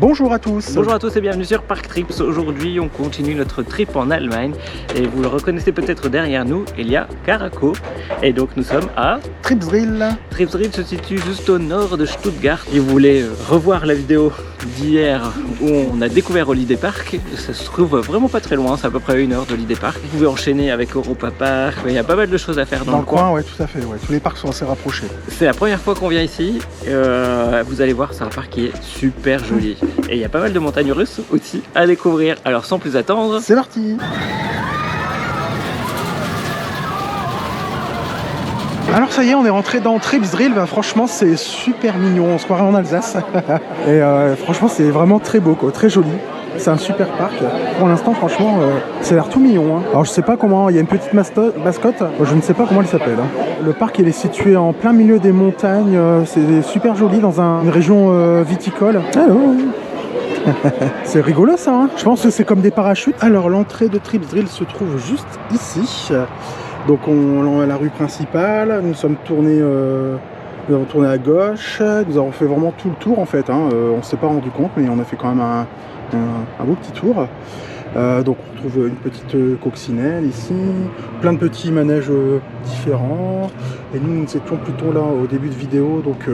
Bonjour à tous. Bonjour à tous et bienvenue sur Park Trips. Aujourd'hui on continue notre trip en Allemagne et vous le reconnaissez peut-être derrière nous, il y a Caraco et donc nous sommes à Tripsdrill. Tripsdrill se situe juste au nord de Stuttgart. Si vous voulez revoir la vidéo d'hier où on a découvert Holiday Park, ça se trouve vraiment pas très loin, c'est à peu près 1 heure de Holiday Park. Vous pouvez enchaîner avec Europa Park, il y a pas mal de choses à faire dans le coin. Ouais, tout à fait, ouais. Tous les parcs sont assez rapprochés. C'est la première fois qu'on vient ici, vous allez voir, c'est un parc qui est super joli. Et il y a pas mal de montagnes russes aussi à découvrir. Alors sans plus attendre, c'est parti. Alors ça y est, on est rentré dans Tripsdrill. Bah, franchement, c'est super mignon. On se croirait en Alsace. Et franchement, c'est vraiment très beau, quoi. Très joli. C'est un super parc. Pour l'instant, franchement, ça a l'air tout mignon. Hein. Alors je sais pas comment, il y a une petite mascotte. Je ne sais pas comment elle s'appelle. Hein. Le parc, il est situé en plein milieu des montagnes. C'est super joli dans une région viticole. Allô. C'est rigolo ça, hein. Je pense que c'est comme des parachutes. Alors l'entrée de Tripsdrill se trouve juste ici. Donc on a la rue principale, nous sommes tournés, à gauche, nous avons fait vraiment tout le tour en fait, hein. On ne s'est pas rendu compte mais on a fait quand même un beau petit tour. Donc on retrouve une petite coccinelle ici, plein de petits manèges différents. Et nous étions plutôt là au début de vidéo, donc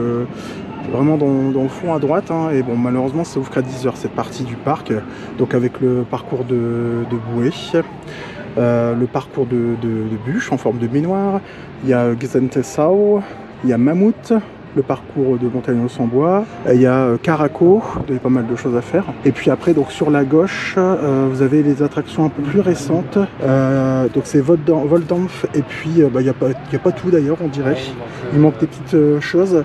vraiment dans le fond à droite, hein. Et bon, malheureusement ça ouvre qu'à 10 h cette partie du parc, donc avec le parcours de bouée, le parcours de bûches en forme de baignoire, il y a Gesentesau, il y a Mammouth, le parcours de montagne russe en bois, il y a Caraco, il y a pas mal de choses à faire. Et puis après, donc sur la gauche, vous avez les attractions un peu plus récentes. Donc c'est Voldampf, et puis il n'y a pas tout d'ailleurs, on dirait. Il manque des petites choses,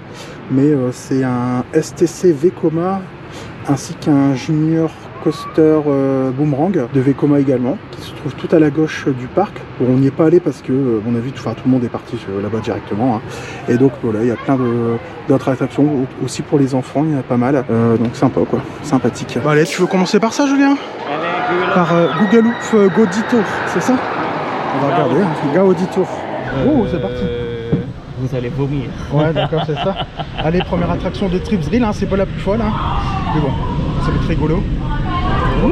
mais c'est un STC Vekoma ainsi qu'un Junior Coaster Boomerang de Vekoma également, qui se trouve tout à la gauche du parc. Bon, on n'y est pas allé parce que on a vu tout le monde est parti là-bas directement, hein. Et donc voilà, il y a plein d'autres attractions aussi pour les enfants, il y en a pas mal, donc sympa quoi, sympathique. Bon, allez, tu veux commencer par ça, Julien? Par Google Gauditour, c'est ça? On va regarder, Gauditour. Oh, c'est parti. vous allez vomir. Ouais, d'accord, c'est ça. Allez, première attraction de Tripsdrill, hein, c'est pas la plus folle, hein. Mais bon, ça va être rigolo. Oh,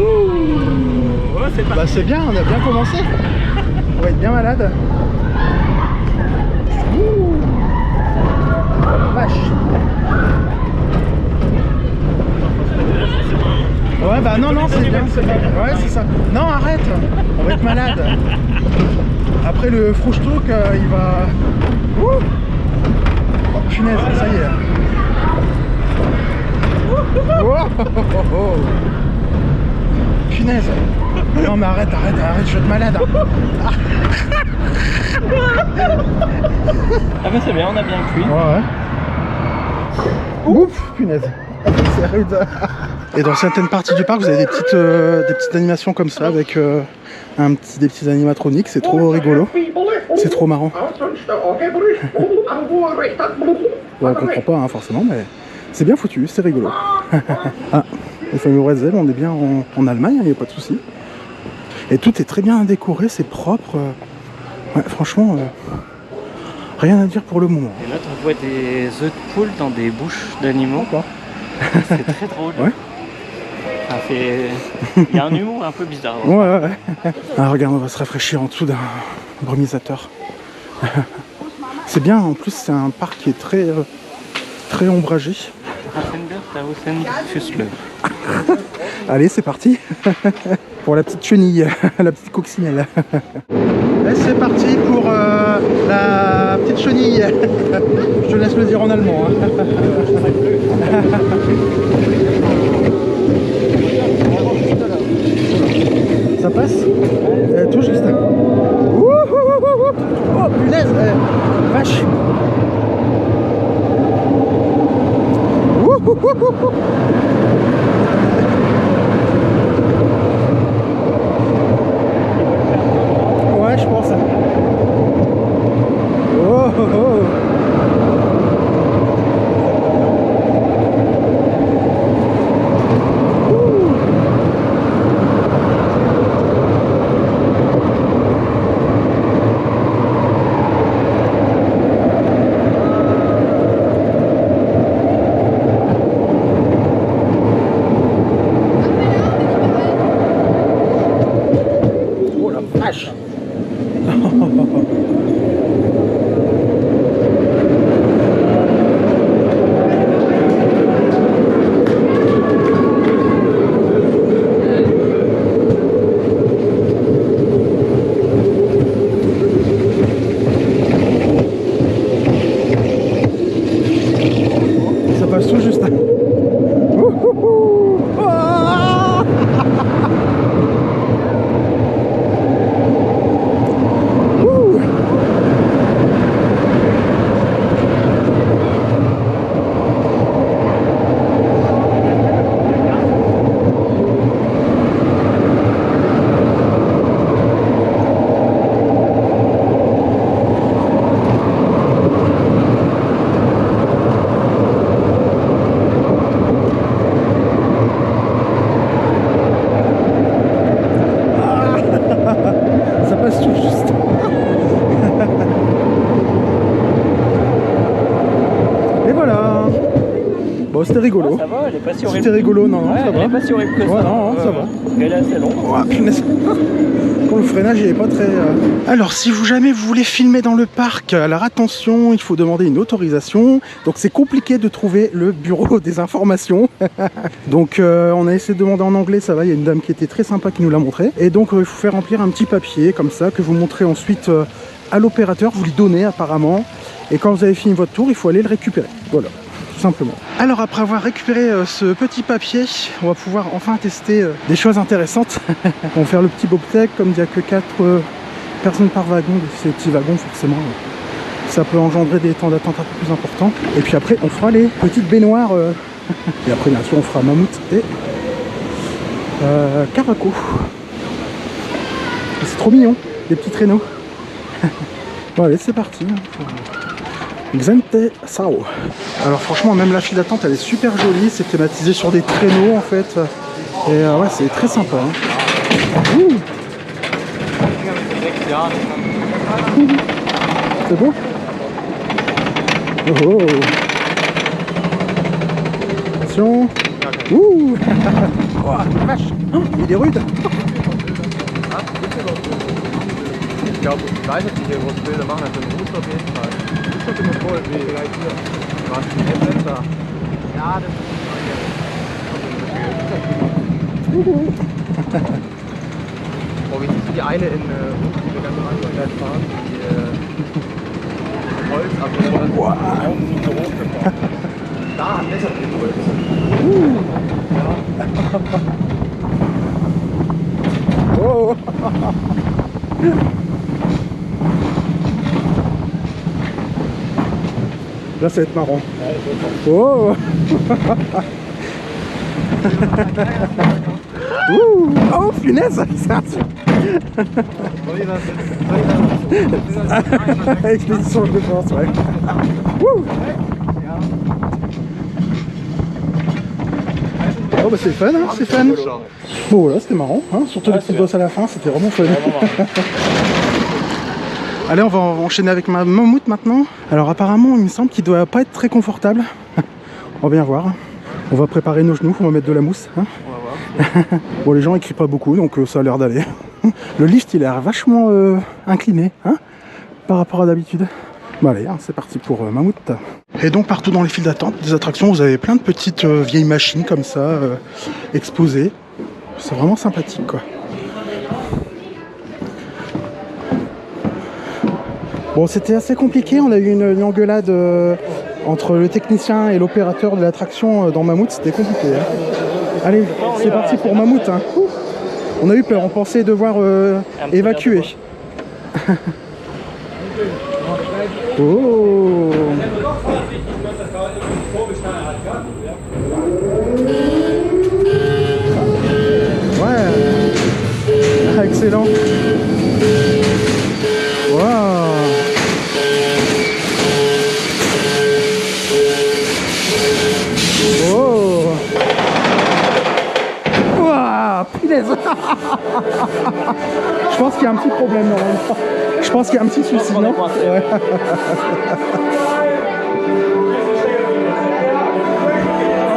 bah c'est bien, on a bien commencé. On va être bien malade. Vache. Ouais bah non c'est bien, c'est bien. Ouais c'est ça. Non arrête, on va être malade. Après le Fruchtalk il va. Oh punaise, ça y est. Oh. Punaise. Non mais arrête, je vais être malade. Ah bah c'est bien, on a bien cuit. Ouais. Ouf, punaise. C'est rude. Et dans certaines parties du parc, vous avez des petites animations comme ça avec des petits animatroniques. C'est trop rigolo. C'est trop marrant. Bon, on comprend pas, hein, forcément, mais c'est bien foutu, c'est rigolo. Ah, les fameux Bretzel, on est bien en Allemagne, il n'y a pas de souci. Et tout est très bien décoré, c'est propre. Ouais, franchement, rien à dire pour le moment. Et là, on voit des œufs de poule dans des bouches d'animaux. C'est très drôle. Ouais. Enfin, il y a un humour un peu bizarre. Ouais. Ah, regarde, on va se rafraîchir en dessous d'un brumisateur. C'est bien, en plus, c'est un parc qui est très ombragé. Allez, c'est parti. Pour la petite chenille, la petite coccinelle. Et c'est parti pour la petite chenille. Je te laisse le dire en allemand, hein. Ça passe? Tout juste. Oh punaise, vache. Ouais, je pense. Oh. Bon, c'était rigolo. Ça va, elle est pas si horrible. C'était rigolo, non, Ouais, ça elle va. est pas si horrible que ça. Ouais, non, ça va. Elle est assez longue. Oh, punaise. Quand le freinage il est pas très... Alors si vous jamais vous voulez filmer dans le parc, alors attention, il faut demander une autorisation. Donc c'est compliqué de trouver le bureau des informations. Donc on a essayé de demander en anglais, ça va, il y a une dame qui était très sympa qui nous l'a montré. Et donc il faut faire remplir un petit papier comme ça que vous montrez ensuite à l'opérateur, vous lui donnez apparemment. Et quand vous avez fini votre tour, il faut aller le récupérer. Voilà. Simplement. Alors après avoir récupéré ce petit papier, on va pouvoir enfin tester des choses intéressantes. On va faire le petit bobtech, comme il n'y a que 4 personnes par wagon, ces petits wagons forcément, ça peut engendrer des temps d'attente un peu plus importants. Et puis après on fera les petites baignoires, et après bien sûr on fera mammouth et caraco. C'est trop mignon, les petits traîneaux. Bon allez c'est parti. Xente Sao. Alors franchement même la file d'attente elle est super jolie, c'est thématisé sur des traîneaux en fait. Et ouais c'est très sympa. Hein. Ouh. C'est beau. Oh, oh. Attention. Ouh. Oh, vache. Oh, il est rude. Ich glaube, ich weiß nicht, wie wir große Bilder machen, also ein Boost auf jeden Fall. Das ist immer voll, wie vielleicht hier. Was ist denn besser? Ja, das ist oh, wie siehst du die eine in die wir ganz am Anfang gleich fahren? Die Holz, aber das auch nicht so hoch gefahren. Da hat besser viel Holz. Ja. Oh. Là ça va être marrant. Oh. Oh punaise. Expédition de force, ouais. Oh bah c'est fun, hein, c'est fun. Bon voilà, c'était marrant, hein, surtout les petites bosses à la fin, c'était vraiment fun. Allez, on va enchaîner avec ma mammouth maintenant. Alors apparemment, il me semble qu'il doit pas être très confortable. On va bien voir. On va préparer nos genoux, on va mettre de la mousse. Hein. On va voir. Bon, les gens ils crient pas beaucoup, donc ça a l'air d'aller. Le lift, il a l'air vachement incliné, hein, par rapport à d'habitude. Bon allez, hein, c'est parti pour mammouth. Et donc partout dans les files d'attente des attractions, vous avez plein de petites vieilles machines comme ça, exposées. C'est vraiment sympathique, quoi. Bon, c'était assez compliqué, on a eu une engueulade entre le technicien et l'opérateur de l'attraction dans Mammouth, c'était compliqué. Hein. Allez, c'est parti pour Mammouth. Hein. On a eu peur, on pensait devoir évacuer. Oh. Ouais. Ah, excellent. Wow. Oh. Wow, punaise. Je pense qu'il y a un petit problème normalement. Je pense qu'il y a un petit souci, non? Ouais.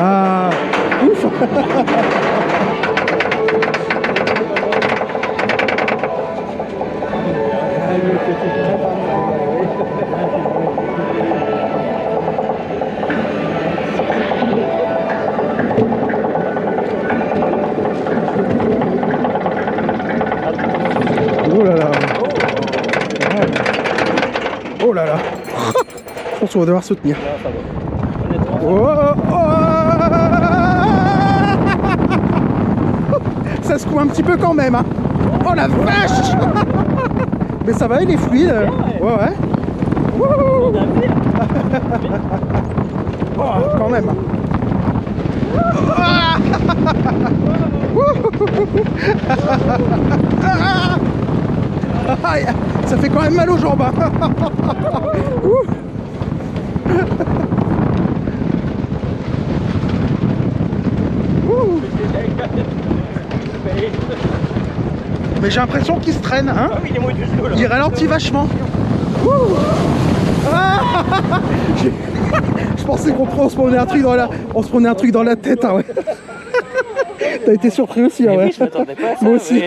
Ah, ouf. Oh là là. Oh là là. Je pense qu'on va devoir soutenir. Oh, oh. Ça secoue un petit peu quand même. Hein. Oh la vache. Mais ça va, il est fluide. Ouais, ouais. Wouhou. Oh, quand même. Ça fait quand même mal aux jambes. Mais j'ai l'impression qu'il se traîne, hein. Il ralentit vachement. Ah je pensais qu'on se prenait un truc dans la... On se prenait un truc dans la tête, hein, ouais. T'as été surpris aussi, hein, ouais. Oui, je m'attendais pas à ça. Moi aussi.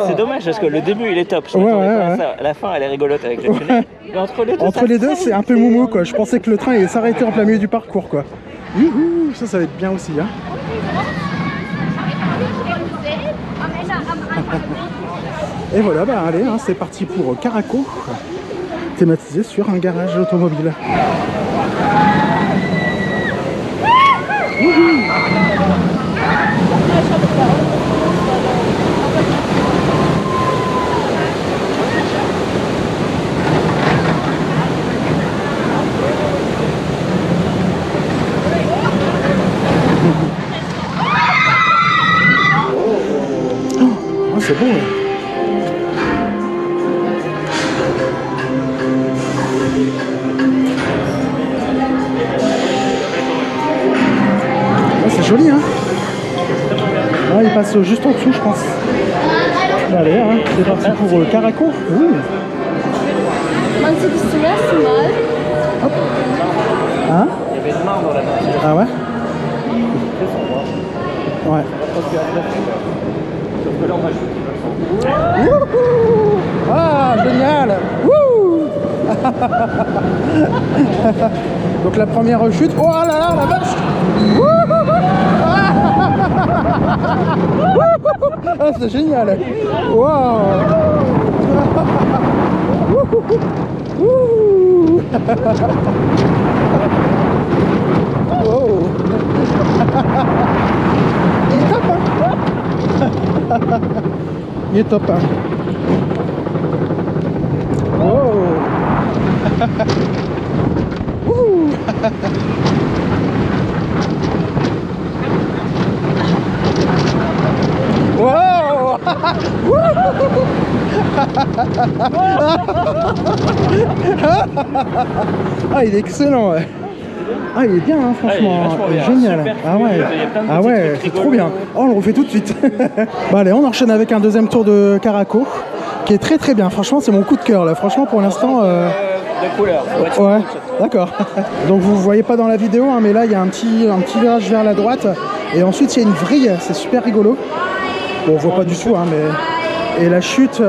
C'est dommage parce que le début il est top. Je m'attendais pas à ça. La fin elle est rigolote avec le tunnel. Mais entre les deux, c'est un peu moumou, quoi. Je pensais que le train allait s'arrêter en plein milieu du parcours, quoi. Youhou, ça va être bien aussi, hein. Et voilà, bah allez, hein, c'est parti pour Caraco, thématisé sur un garage automobile. Oh, c'est beau, ouais. C'est joli, hein. Ouais, il passe juste en dessous, je pense. Allez, hein, c'est parti pour Caraco. Man sieht es zum ersten Mal. Hop. Hein? Il y avait une main dans la main. Ah ouais? Ouais. Sauf que là on va jouer. Wouhou! Ah, génial! Wouh! Donc la première chute. Oh là là, la vache! Ah, c'est génial! Wow! Wow! Il est top, hein? Il est top, hein? Wow! Wouh! Wow! Ah, il est excellent, ouais. Ah, il est bien, hein, franchement. Ah, il est génial. super Ah ouais, fluide, il y a plein de ah petits ouais, trucs c'est trop rigolos. bien. Oh, on le refait tout de suite. Bah allez, on enchaîne avec un deuxième tour de Caraco, qui est très très bien. Franchement, c'est mon coup de cœur là. Franchement, pour l'instant. De couleur. Ouais, d'accord. Donc vous voyez pas dans la vidéo, hein, mais là il y a un petit virage vers la droite, et ensuite il y a une vrille. C'est super rigolo. Bon, on voit pas du tout, hein, mais et la chute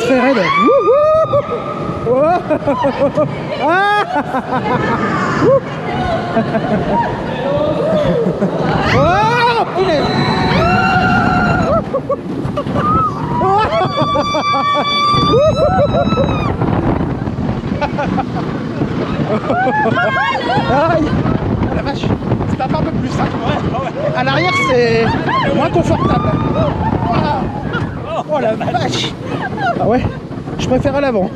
très raide. Wouhou! Ah! Oh, punaise! Aïe! La vache! C'est un peu plus, hein? À l'arrière, c'est moins confortable. Oh la vache! Ah ouais? Je préfère à l'avant.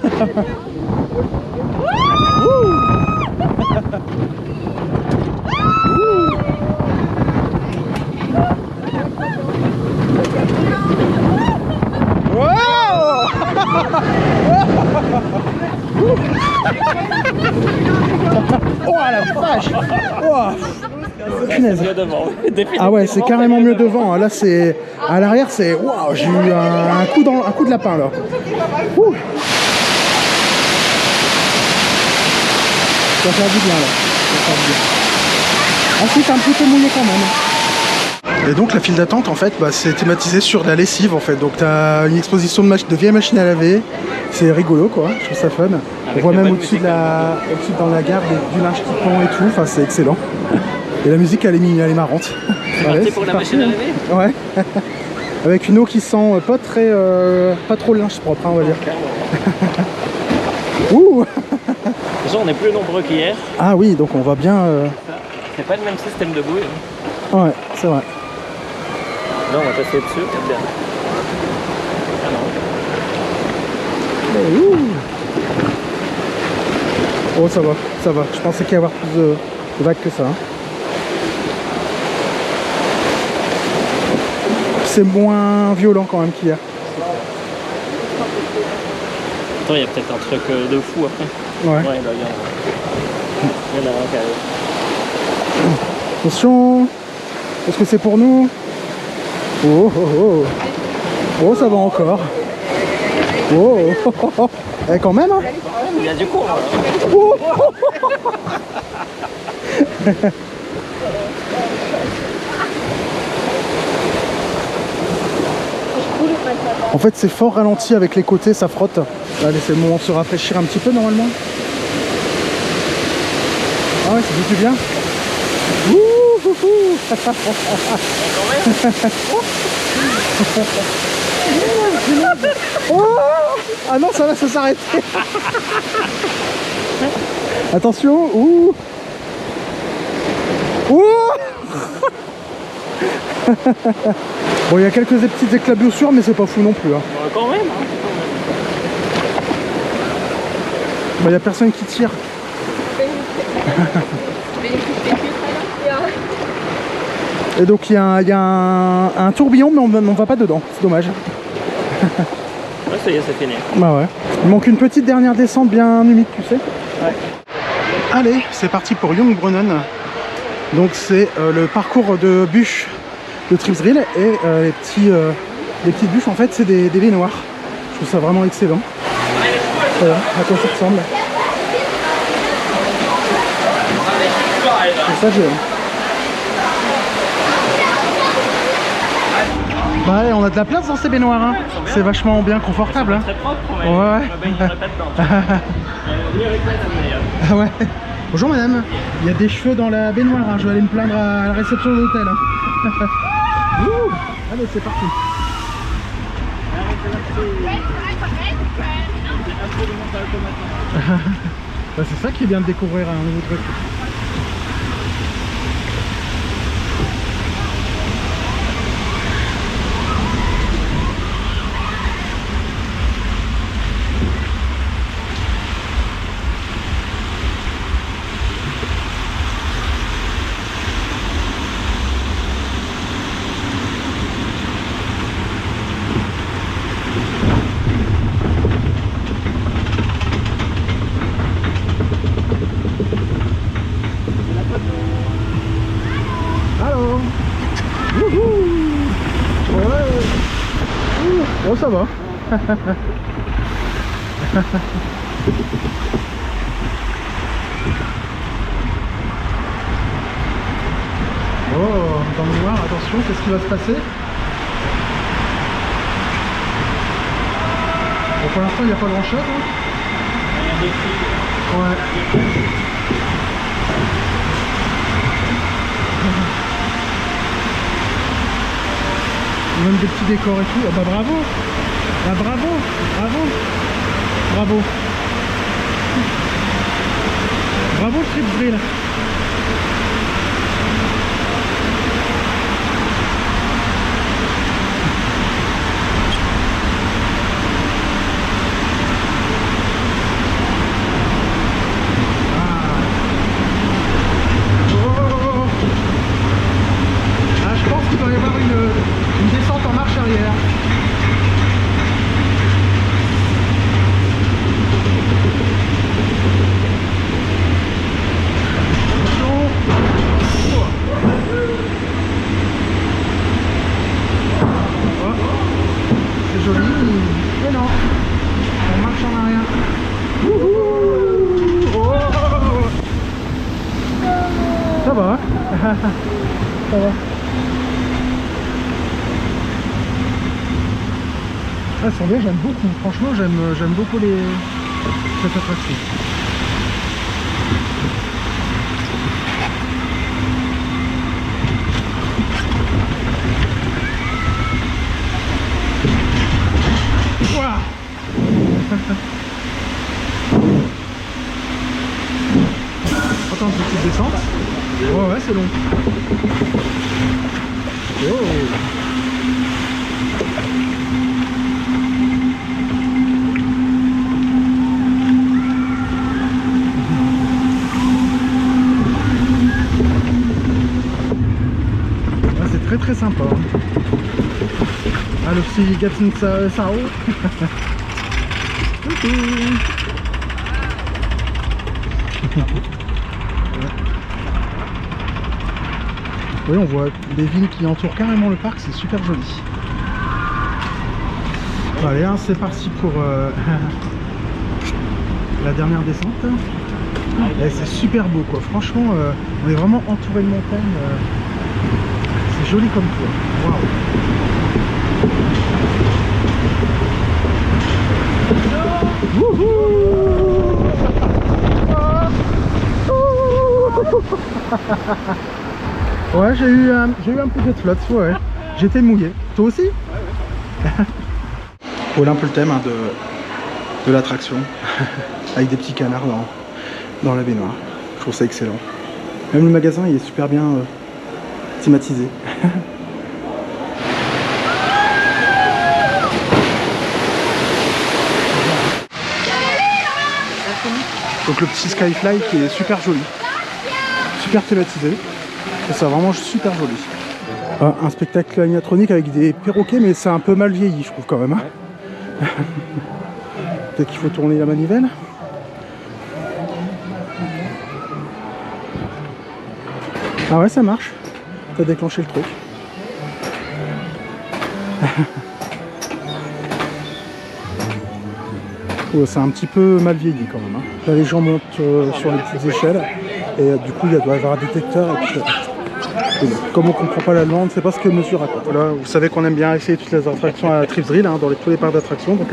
Oh la vache! Oh, punaise. Ah ouais, c'est carrément mieux devant. Là, c'est à l'arrière, c'est waouh. J'ai eu un coup de lapin là. Ouh. Ça fait du bien là. Ça fait du bien. Ensuite, un petit peu mouillé quand même. Et donc la file d'attente en fait, c'est thématisé sur la lessive en fait. Donc tu as une exposition de vieilles machines à laver. C'est rigolo quoi, je trouve ça fun. On voit même au-dessus dans la gare du linge qui pend et tout, enfin c'est excellent. Et la musique elle est marrante. C'est pour la machine à laver? Ouais. Avec une eau qui sent pas trop le linge propre, hein, on va dire. Ouh. Déjà on est plus nombreux qu'hier. Ah oui, donc on va bien... C'est pas le même système de bouée. Ouais, c'est vrai. Là on va passer dessus, c'est bien. Ah non. Ouh. Oh ça va, ça va. Je pensais qu'il y avait plus de vagues que ça. Hein. C'est moins violent quand même qu'hier. Attends, il y a peut-être un truc de fou après. Ouais. Ouais, là, il y en a un qui arrive. Attention. Est-ce que c'est pour nous? Oh oh oh. Oh ça va encore. Oh, oh, oh, oh. Eh, quand même, hein. Il y a du cours là. Oh. En fait, c'est fort ralenti avec les côtés, ça frotte. Allez, c'est le moment de se rafraîchir un petit peu normalement. Ah ouais, ça fait du bien. Ouh, ouh, ouh. Oh, ah non, ça va, ça s'arrête. Attention. Ouh. Ouh. Bon, il y a quelques petites éclaboussures, mais c'est pas fou non plus. Hein. Quand même. Il y a personne qui tire. Et donc il y a un tourbillon, mais on va pas dedans. C'est dommage. Ouais, ça y est, c'est fini. Bah ouais. Il manque une petite dernière descente bien humide, tu sais. Ouais. Allez, c'est parti pour Jungbrunnen. Donc c'est le parcours de bûches de Tripsdrill et les petites bûches en fait c'est des baignoires. Je trouve ça vraiment excellent. Voilà, à quoi ça ressemble. C'est ça que j'aime. Bah allez, on a de la place dans ces baignoires, hein. C'est vachement bien confortable. Hein. Très propre, mais ouais. je me baignerai pas dedans. Ni avec la dame d'ailleurs. Ah ouais. Bonjour madame, il y a des cheveux dans la baignoire, hein. Je vais aller me plaindre à la réception de l'hôtel. Hein. Allez, c'est parti. Bah, c'est ça qui est bien de découvrir un nouveau truc. Oh, ça va. Oh, dans le noir, attention, qu'est-ce qui va se passer? Bon, pour l'instant, il n'y a pas grand-chose. Hein. Ouais. Même des petits décors et tout. Ah bah bravo. Ah bravo. Bravo. Bravo. Bravo le Tripsdrill. Je pense qu'il doit y avoir une descente en marche arrière. C'est joli, mais non, on marche en arrière. Ça va, hein. Ça va. Ah, elles sont bien, j'aime beaucoup. Franchement, j'aime beaucoup cette attraction. Ouah. Attends, une petite descente. Ouais, ouais, c'est long. Oh. Très très sympa. Ah, le petit Gatsun Sao. Oui, on voit des villes qui entourent carrément le parc, c'est super joli. Allez, hein, c'est parti pour la dernière descente. Et c'est super beau quoi, franchement on est vraiment entouré de montagnes, c'est joli comme tout. Waouh. Ouais, j'ai eu un peu de flotte, ouais. J'étais mouillé. Toi aussi? Voilà un peu le thème hein, de l'attraction. Avec des petits canards dans la baignoire. Je trouve ça excellent. Même le magasin il est super bien thématisé. Donc le petit Skyfly qui est super joli, super thématisé, et c'est vraiment super joli. Un spectacle animatronique avec des perroquets, mais c'est un peu mal vieilli je trouve quand même. Hein. Peut-être qu'il faut tourner la manivelle. Ah ouais ça marche, t'as déclenché le truc. Ouais, c'est un petit peu mal vieilli quand même. Hein. Là les gens montent sur les petites échelles et du coup il doit y avoir un détecteur et puis, comme on comprend pas l'allemand, on ne sait pas ce que monsieur raconte. Voilà, vous savez qu'on aime bien essayer toutes les attractions à Tripsdrill hein, dans tous les parcs d'attractions, donc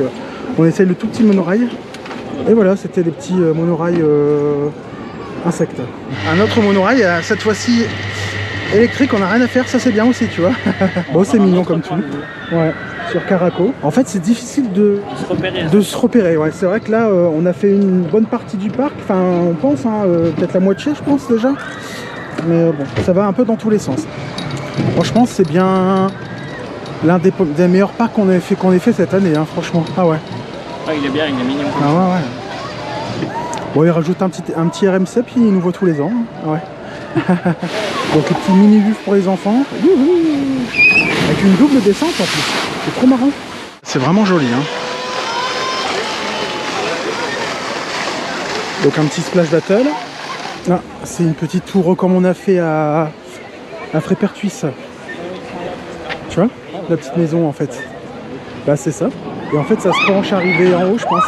on essaye le tout petit monorail. Et voilà, c'était des petits monorails insectes. Un autre monorail, cette fois-ci électrique, on n'a rien à faire, ça c'est bien aussi tu vois. Bon c'est mignon comme tout. Ouais. Sur Caraco. En fait c'est difficile de se repérer. Ouais. C'est vrai que là on a fait une bonne partie du parc, enfin on pense, hein, peut-être la moitié je pense déjà. Mais bon, ça va un peu dans tous les sens. Franchement c'est bien l'un des meilleurs parcs qu'on ait fait cette année, hein, franchement. Ah ouais. Ouais il est bien, il est mignon. Ah ouais ouais. Bon il rajoute un petit RMC puis il nous voit tous les ans. Ouais. Donc le petit mini-bus pour les enfants. Avec une double descente en plus. C'est trop marrant. C'est vraiment joli. Hein. Donc un petit splash battle. Ah, c'est une petite tour comme on a fait à Frépertuis. Tu vois? La petite maison en fait. Bah c'est ça. Et en fait ça se penche arriver en haut je pense.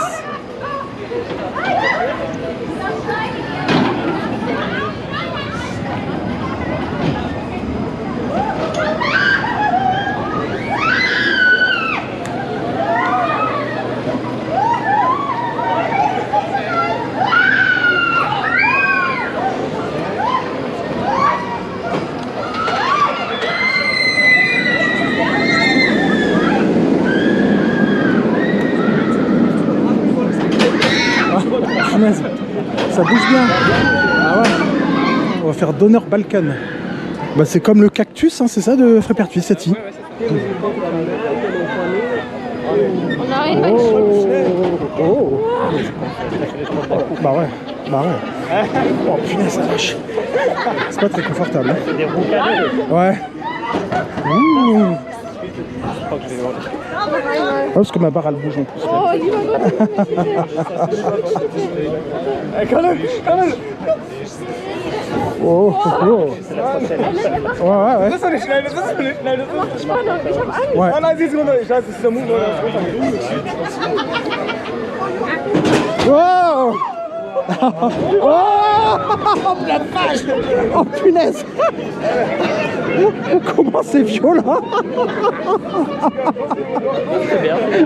Ça bouge bien. Ah ouais. On va faire Donner Balkan. Bah c'est comme le cactus, hein, c'est ça de Frépertuis, cette île. Oh. Bah ouais. Oh punaise, ça vache. C'est pas très confortable. Hein. Ouais. Ouh. Oh, parce que ma barre elle bouge en plus. Oh. Ouais. Das ist doch nicht schnell, das ist doch nicht schnell, das ist Spannung, ich hab Angst. Ouais. Oh nein, sie ist runter, ich weiß, das ist der Move, Wow. Oh la vache. Oh punaise. Comment c'est violent.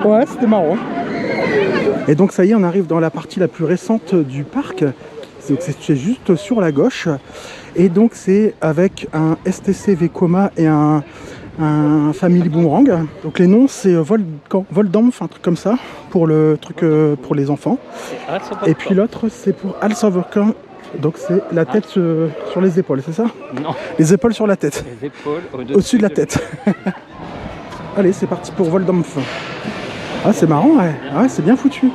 Ouais, c'était marrant. Et donc ça y est, on arrive dans la partie la plus récente du parc. C'est juste sur la gauche. Et donc c'est avec un STC Vekoma et un Family Boomerang. Donc les noms c'est Voldampf, un truc comme ça, pour le truc pour les enfants. Et puis l'autre c'est pour Alsoverkamp. Donc c'est la tête sur les épaules, c'est ça? Non. Les épaules sur la tête. Les épaules au-dessus de la tête. Allez, c'est parti pour Voldampf. Ah, c'est marrant, ouais. Ouais, c'est bien foutu.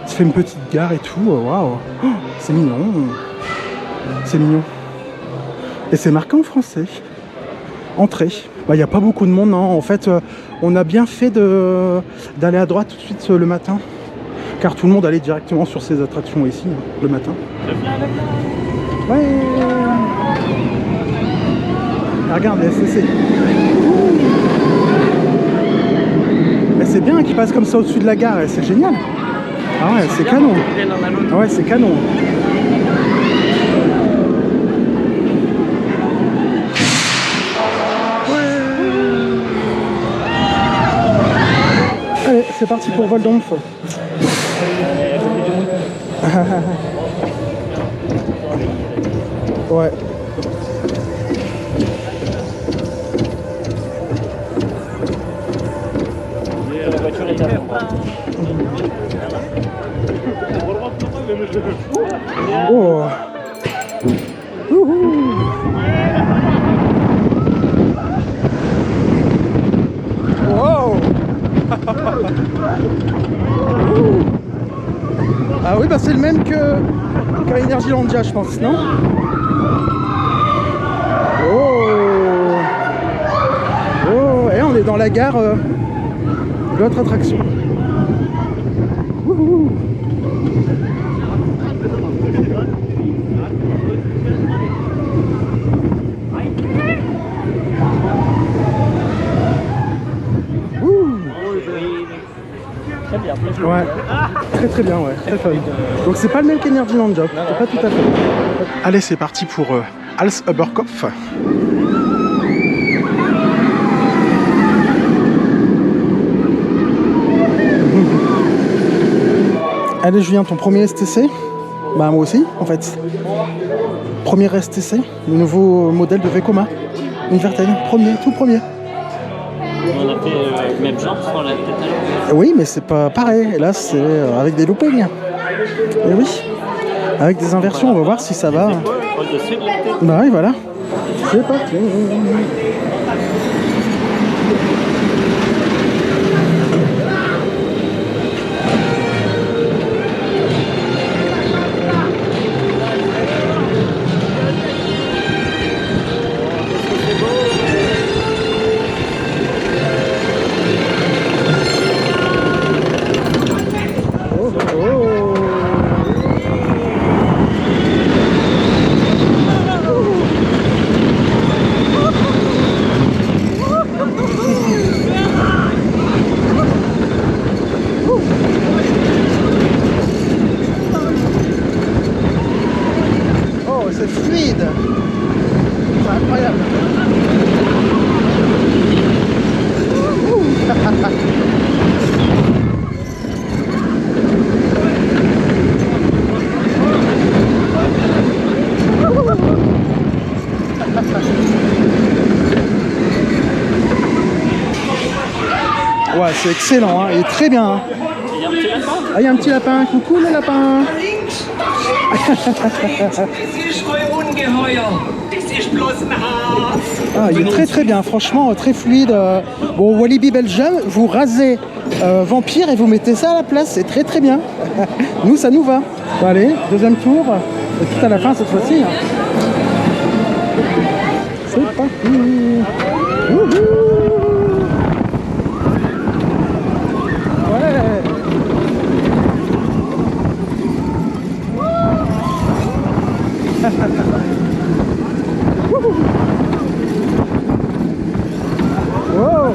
Ça fait une petite gare et tout. Waouh. Oh, c'est mignon. C'est mignon. Et c'est marqué en français. Entrée. Bah, il n'y a pas beaucoup de monde, non. En fait, on a bien fait d'aller à droite tout de suite le matin. Car tout le monde allait directement sur ces attractions ici, le matin. Ouais. Ah, regarde, les SCC. Mais c'est bien qu'ils passent comme ça au-dessus de la gare, c'est génial. Ah ouais, c'est canon. Ah ouais, c'est canon. Allez, c'est parti pour Voldomf. Ouais. Oh. Wow. Ah oui, bah c'est le même qu'à Energylandia, je pense, non? Oh. Oh, et on est dans la gare de l'autre attraction. Wouhou. Ouais, très bien, ouais, très fun. Donc c'est pas le même qu'Energylandia, c'est pas tout à fait. Allez, c'est parti pour Hals-Oberkopf. Allez Julien, ton premier STC? Bah moi aussi, en fait. Premier STC, le nouveau modèle de Vekoma. Inverted, tout premier. On a fait le même genre sans la tête à l'envers. Oui, mais c'est pas pareil. Et là, c'est avec des loopings. Et oui, avec des inversions, on va voir si ça va. Bah oui, voilà. C'est parti. C'est fluide, c'est incroyable. Ouais, c'est excellent, hein. Il est très bien. Hein. Ah, il y a un petit lapin. Coucou le lapin. Ah, il est très bien, franchement très fluide. Bon, Walibi Belgium, vous rasez Vampire et vous mettez ça à la place, c'est très bien. Nous, ça nous va. Bon, allez, deuxième tour, et tout à la fin cette fois-ci. C'est parti. Wouhou. Wow.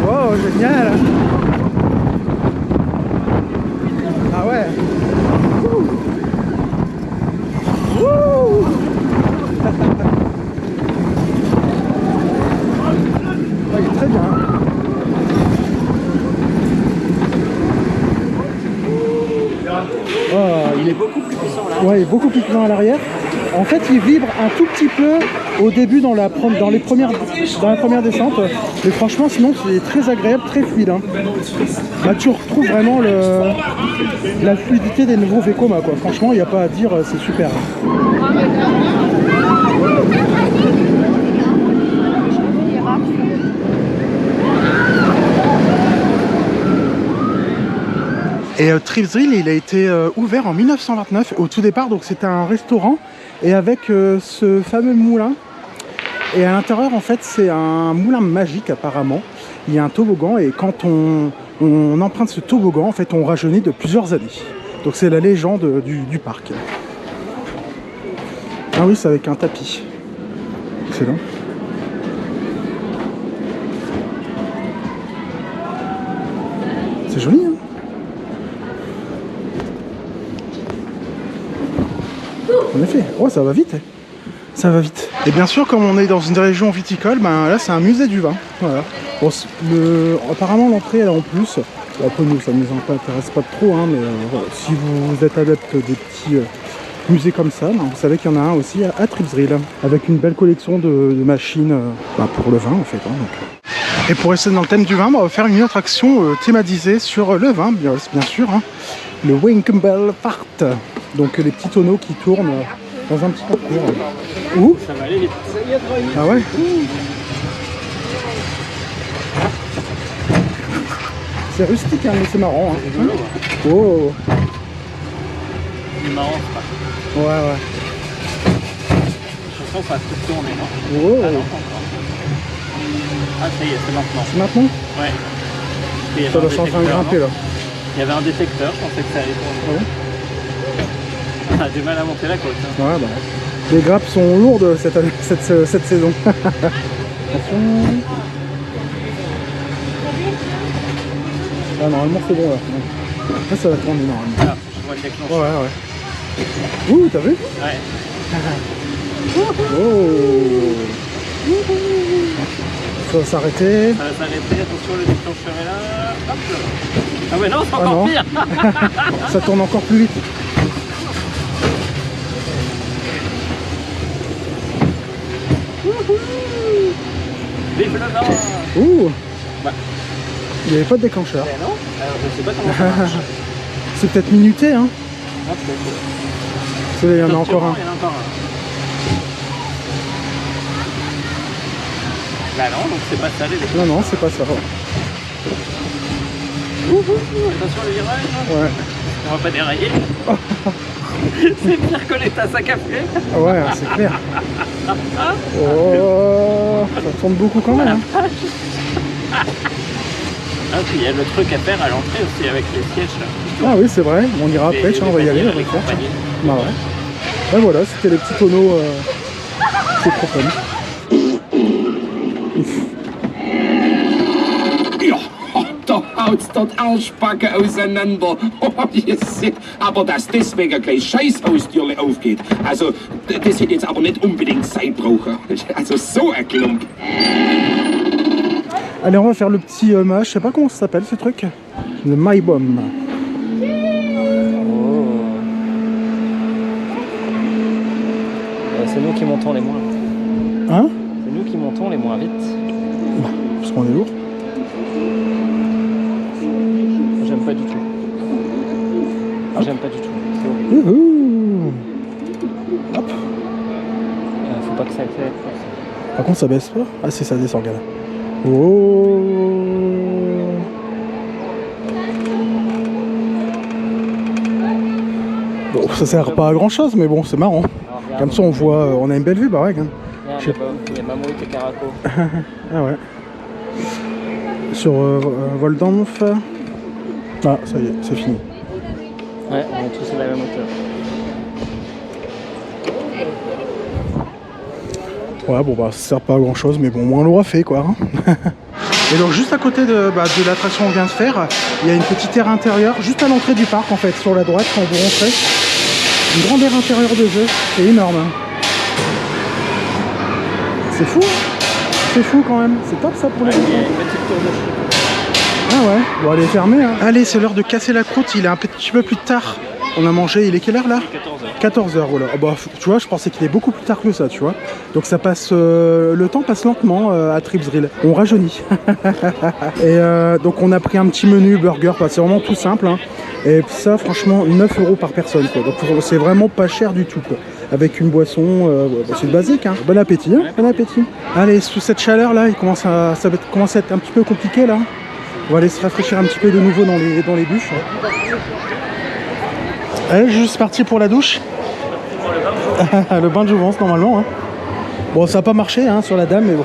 Wow, génial. Ah ouais. Il est très bien. Oh, il est beaucoup plus puissant là. Ouais, il est beaucoup plus puissant à l'arrière. En fait, il vibre un tout petit peu au début dans la première descente. Mais franchement, sinon, c'est très agréable, très fluide. Hein. Là, tu retrouves vraiment la fluidité des nouveaux Vekoma, quoi. Franchement, il n'y a pas à dire, c'est super. Et Tripsdrill, il a été ouvert en 1929 au tout départ, donc c'était un restaurant et avec ce fameux moulin. Et à l'intérieur, en fait, c'est un moulin magique apparemment. Il y a un toboggan et quand on emprunte ce toboggan, en fait, on rajeunit de plusieurs années. Donc c'est la légende du parc. Ah oui, c'est avec un tapis. Excellent. C'est joli, hein. En effet, oh ça va vite, hein. Ça va vite. Et bien sûr, comme on est dans une région viticole, ben là c'est un musée du vin. Voilà. Bon, apparemment l'entrée elle est en plus. Après nous ça ne nous intéresse pas trop, hein, mais voilà. Si vous êtes adepte des petits musées comme ça, ben, vous savez qu'il y en a un aussi à Tripsdrill, avec une belle collection de machines ben, pour le vin en fait. Hein, donc. Et pour rester dans le thème du vin, ben, on va faire une attraction thématisée sur le vin, bien sûr. Hein. Le Winkelbell Fart. Donc les petits tonneaux qui tournent dans un petit parcours. Ouh, ça va aller vite. ah ouais. C'est rustique, hein, mais c'est marrant. Hein. C'est rigolo, ouais. Oh. C'est marrant, c'est pas. Ouais, ouais. Je sens que ça va tout tourner, non? Oh. Ah non, pas encore. Ah, ça y est, c'est maintenant. C'est maintenant? Ouais. Et il y avait Ça doit un changer un détecteur, grimpé non là. Il y avait un détecteur, je pensais que ça allait tourner. Ouais. On a du mal à monter la côte. Hein. Ouais, bah. Les grappes sont lourdes cette saison. Attention. Ah, normalement c'est bon là. Là ça va tourner normalement. Ah, je vois le déclencheur. Ouais, ouais. Ouh, t'as vu? Ouais. Oh. Ça va s'arrêter. Ça va s'arrêter, attention, le déclencheur est là. Hop là. Ah ouais, non, c'est Ah encore non. pire. Ça tourne encore plus vite. Vive le vent. Ouh. Bah. Il n'y avait pas de déclencheur. Mais non, alors je sais pas comment ça marche. C'est peut-être minuté, hein. Ah, peut-être. Il y en a encore un. Il y en a encore un. Bah non, donc c'est pas salé. Non, non, c'est pas ça. Attention le virage. Ouais. On va pas dérailler. C'est pire que les tasses à café. Ah ouais, c'est clair. Oh, ça tourne beaucoup quand même. Hein. Ah, puis il y a le truc à faire à l'entrée aussi avec les sièges là. Ah oui, c'est vrai. On ira après, tiens, on va y aller, on va le faire. Tiens. Bah ouais. Et voilà, c'était les petits tonneaux. C'est trop fun. Da haut's dort Arschbacke auseinander. Oh, ihr seht, aber dass deswegen gleich Scheißhaustürle aufgeht. Also, das hätte jetzt aber nicht unbedingt Zeit brauchen. Also, so ein Klump. Allez, on va faire le petit match. Je sais pas comment ça s'appelle ce truc. Le MyBomb. C'est nous qui montons les moins. Hein? C'est nous qui montons les moins vite. Bah, parce qu'on est lourd. J'aime pas du tout. J'aime pas du tout. C'est horrible. Youhou. Hop. Faut pas que ça aille. Par contre, ça baisse pas. Ah, si, ça descend, regarde. Oh. Bon, ça sert pas à grand chose, mais bon, c'est marrant. Comme ça, on voit, on a une belle vue, bah ouais. Hein. Les mammouths et caraco. Ah ouais. Sur Voldanf. Ah, ça y est, c'est fini. Ouais, on est tous à la même hauteur. Ouais, bon, bah, ça sert pas à grand chose, mais bon, au moins on l'aura fait, quoi. Hein. Et donc, juste à côté de l'attraction qu'on vient de faire, il y a une petite aire intérieure, juste à l'entrée du parc, en fait, sur la droite, quand vous rentrez. Une grande aire intérieure de jeu, c'est énorme. Hein. C'est fou, hein. C'est fou quand même, c'est top ça pour les enfants. Il y a une petite tour de chou. Ah ouais, bon, elle est fermée. Hein. Allez, c'est l'heure de casser la croûte, il est un petit peu plus tard. On a mangé, il est quelle heure là? 14h, voilà. Oh, bah, tu vois, je pensais qu'il est beaucoup plus tard que ça, tu vois. Donc ça passe, le temps passe lentement à Tripsdrill. On rajeunit. Et donc on a pris un petit menu burger, c'est vraiment tout simple. Hein. Et ça, franchement, 9 € par personne, quoi. Donc c'est vraiment pas cher du tout, quoi. Avec une boisson, c'est basique, hein. Bon appétit, hein. Bon appétit. Allez, sous cette chaleur là, ça va commencer à être un petit peu compliqué là. On va aller se rafraîchir un petit peu de nouveau dans les bûches. Allez, juste parti pour la douche. Le bain de jouvence normalement. Hein. Bon, ça n'a pas marché hein, sur la dame, mais bon.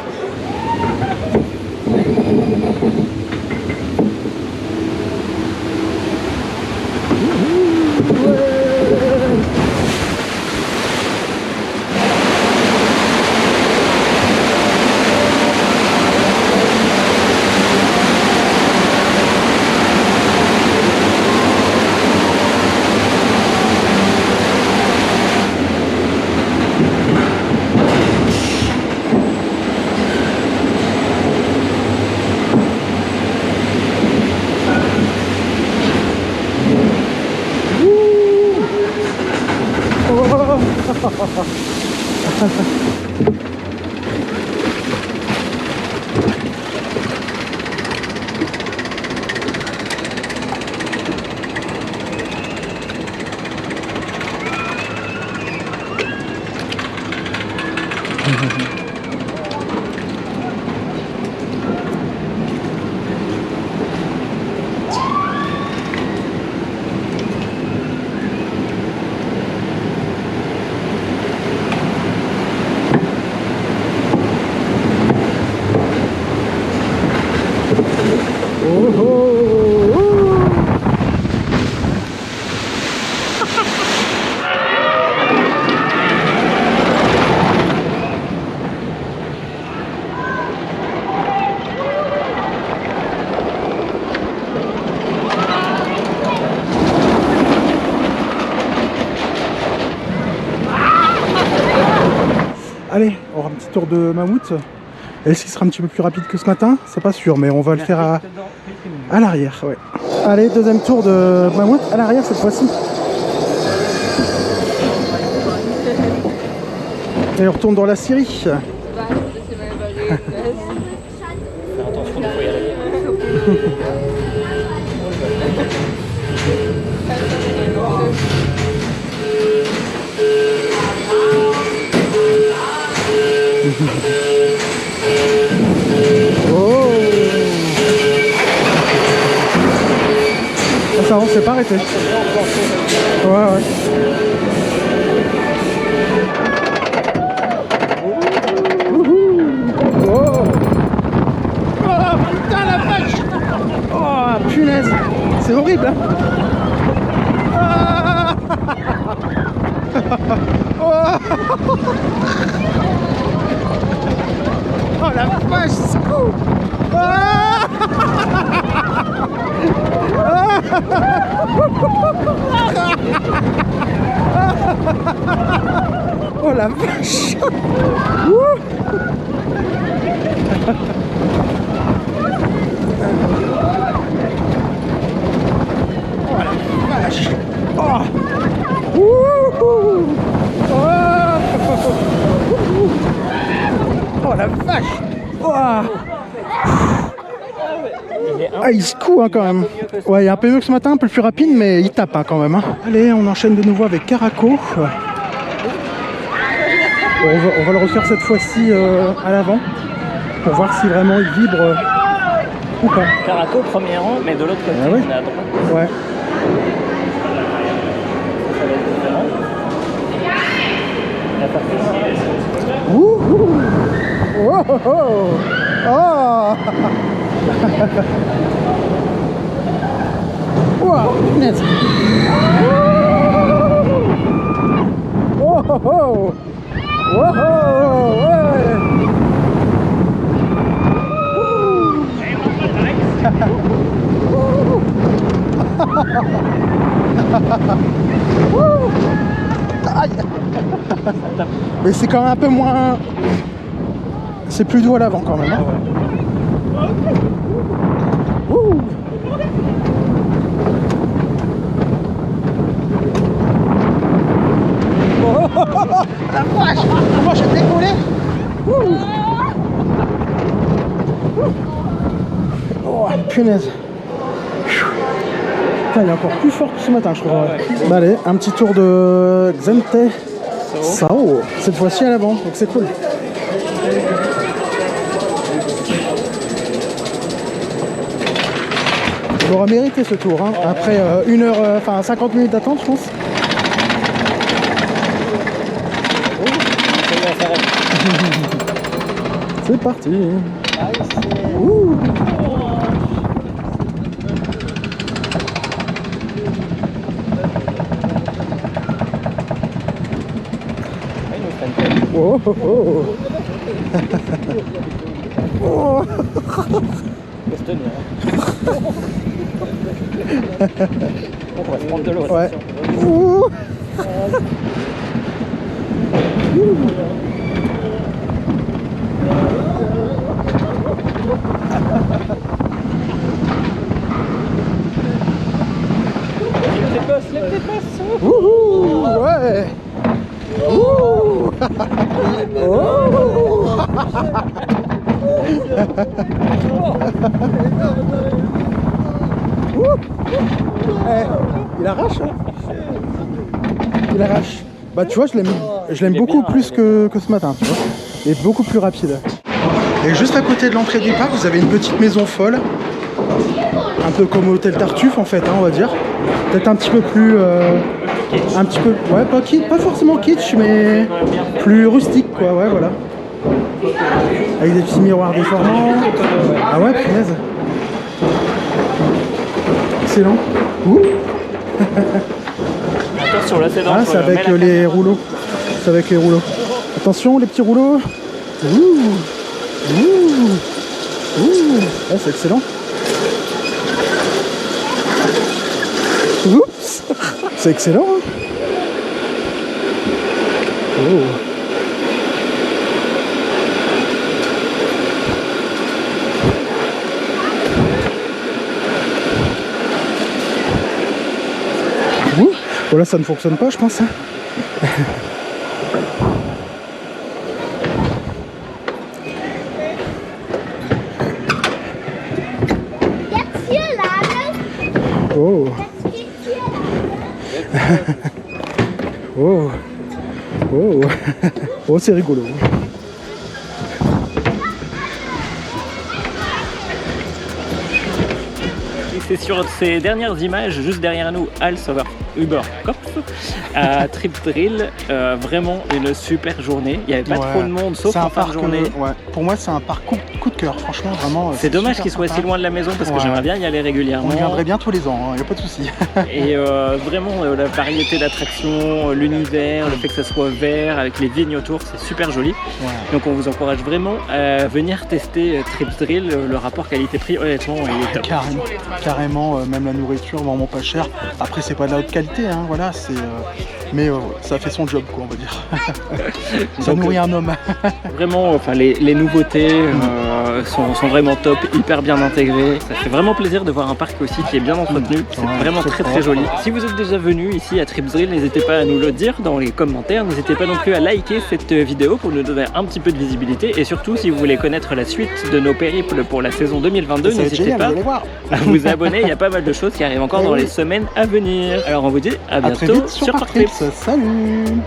Allez, on aura un petit tour de mammouth. Est-ce qu'il sera un petit peu plus rapide que ce matin? C'est pas sûr, mais on va le faire à l'arrière. Ouais. Allez, deuxième tour de mammouth à l'arrière cette fois-ci. Et on retourne dans la Syrie. Faire attention, il faut y aller. Oh, ça va, on s'est pas arrêté. Ouais, ouais. Oh. Oh putain la vache. Oh punaise. C'est horrible hein. Ah. Oh. Oh la vache, c'est cool. Ah. Oh la vache. Oh la vache. Oh. Oh la vache. Oh. Ah, il se coud hein, quand même. Ouais, il est un peu mieux que ce matin, un peu plus rapide, mais il tape hein, quand même. Hein. Allez, on enchaîne de nouveau avec Caraco. On va le refaire cette fois-ci à l'avant pour voir si vraiment il vibre ou pas. Caraco, premier rang, mais de l'autre côté, Ah ouais. on est à droite. Ouais. Ça va être différent. La partie ici, Wouhou. Oh, oh, oh. Oh. Wow, punaise. Oh, oh, oh. Oh, oh, ouais. Aïe. Mais c'est quand même un peu moins... C'est plus doux à l'avant quand même. Hein. Ouh. Oh, oh, oh, oh, la vache. Comment j'ai décollé. Ouh. Oh punaise. Putain, il est encore plus fort que ce matin je crois. Ouais. Bah allez, un petit tour de Xente Sao. Cette fois-ci à l'avant, donc c'est cool. Il aura mérité ce tour, hein. Après 1 heure, enfin 50 minutes d'attente je pense. C'est parti. Ouh. Oh, oh, oh. Oh. On va se prendre de l'eau. Ouais. Ouh. Wouhou. Ouais. Ouh. Oh. Eh, il arrache hein. Il arrache. Bah tu vois je l'aime beaucoup plus que ce matin tu vois. et beaucoup plus rapide. Et juste à côté de l'entrée du parc, vous avez une petite maison folle. Un peu comme l'hôtel Tartuffe en fait, hein, on va dire. Peut-être un petit peu plus... un petit peu... Ouais, pas kitsch, pas forcément kitsch, mais plus rustique quoi, ouais, voilà. Avec des petits miroirs déformants. Ah ouais, punaise. Excellent. Ouh. Attention, là c'est dangereux. Ah, c'est avec les rouleaux. C'est avec les rouleaux. Attention, les petits rouleaux. Ouh. Ouh. Ouh. Ah, c'est excellent. Oups. C'est excellent. Hein. Oh. Bon là ça ne fonctionne pas je pense. Hein. Oh. Oh. Oh. Oh c'est rigolo. C'est sur ces dernières images, juste derrière nous, Hals over Überkopf, à Trip Drill. Vraiment une super journée. Il n'y avait pas trop de monde, sauf en fin de journée. Ouais. Pour moi, c'est un parc coup de cœur, franchement, vraiment. C'est dommage qu'il soit si loin de la maison parce que j'aimerais bien y aller régulièrement. On viendrait bien tous les ans, il n'y a pas de souci. Et vraiment, la variété d'attractions, l'univers, le fait que ça soit vert avec les vignes autour, c'est super joli. Ouais. Donc on vous encourage vraiment à venir tester Trip Drill. Le rapport qualité-prix, honnêtement, il est top. Carrément, même la nourriture vraiment pas chère. Après c'est pas de la haute qualité, hein, voilà, c'est mais ça fait son job quoi on va dire. Ça nourrit un homme. Vraiment, enfin les nouveautés sont vraiment top, hyper bien intégrées. Ça fait vraiment plaisir de voir un parc aussi qui est bien entretenu. C'est vraiment très joli. Si vous êtes déjà venu ici à Trip Drill, n'hésitez pas à nous le dire dans les commentaires. N'hésitez pas non plus à liker cette vidéo pour nous donner un petit peu de visibilité. Et surtout, si vous voulez connaître la suite de nos périples pour la saison 2022, n'hésitez pas à vous abonner. Il y a pas mal de choses qui arrivent encore dans les semaines à venir. Alors on vous dit à bientôt sur Parc Trips. Salut.